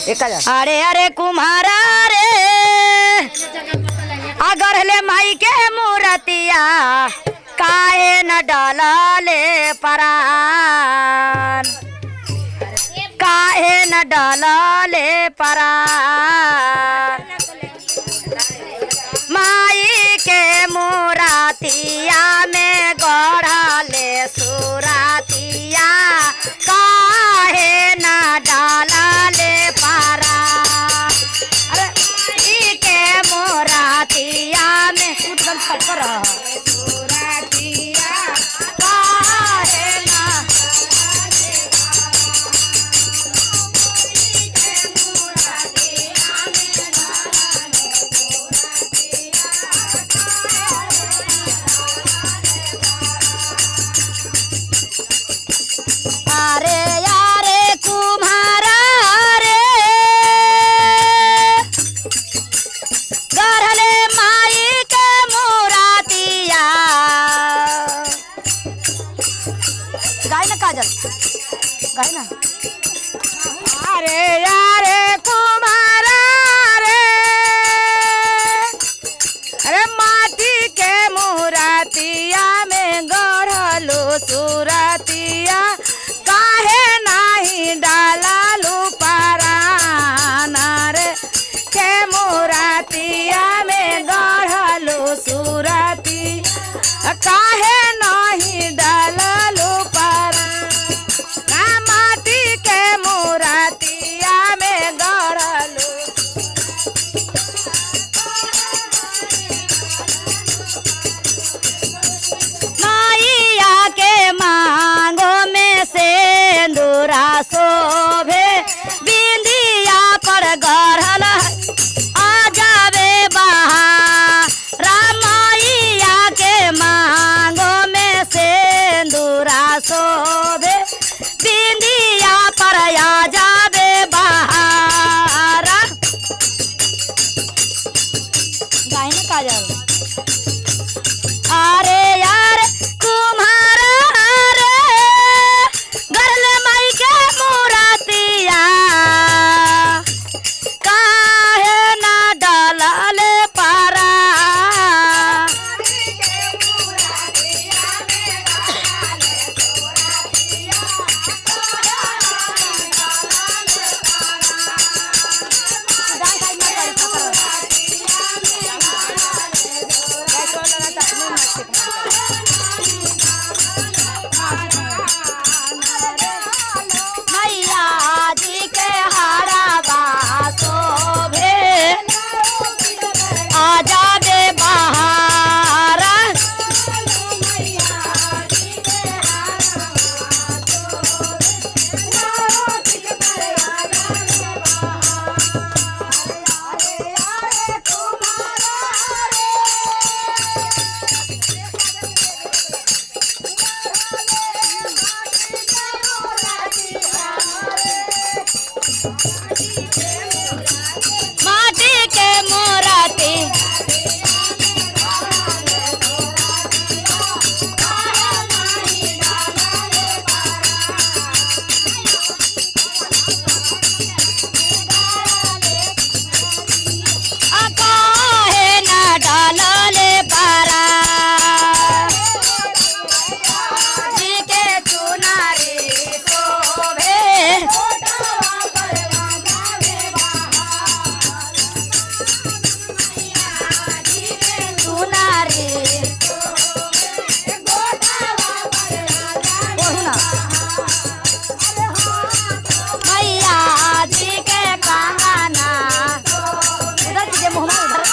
अरे अरे कुम्हारा रे अगर ले माई के मूर्तिया काहे न डाले परान, काहे न डाले परान। माई के मूर्तिया में गढ़ले सुरतिया काहे न डाले परान। अरे माई के मूर्तिया में एकदम खटकर सुरतिया काहे न गाय ना। अरे यारे कुमारा रे अरे माटी के मूर्तिया में गढ़लो सुरतिया काहे नाही डाललू परान। रे के मूर्तिया में गढ़लो सुरती काहे नाही डाललू परान। माटी के मूर्तिया में गढ़लो माइया के मांगो में सिंदूरा शोभे बिंदिया पर गढ़ल आ जावे बहार। माइया के मांगो में सिंदूरा शोभे बिंदिया पर आ जावे बहार। गाय ने काजल। अरे यार कुम्हारा रे गढ़ले माई के मूर्तिया काहे ना डालले परान। मैया जी के हाराबा शोभे आ जावे बहार। माटी के मूर्ति काहे न डालले परान। जी के चुनारी शोभे मैया जी के कंगना उधर कीजिए मोहम्मद उधर।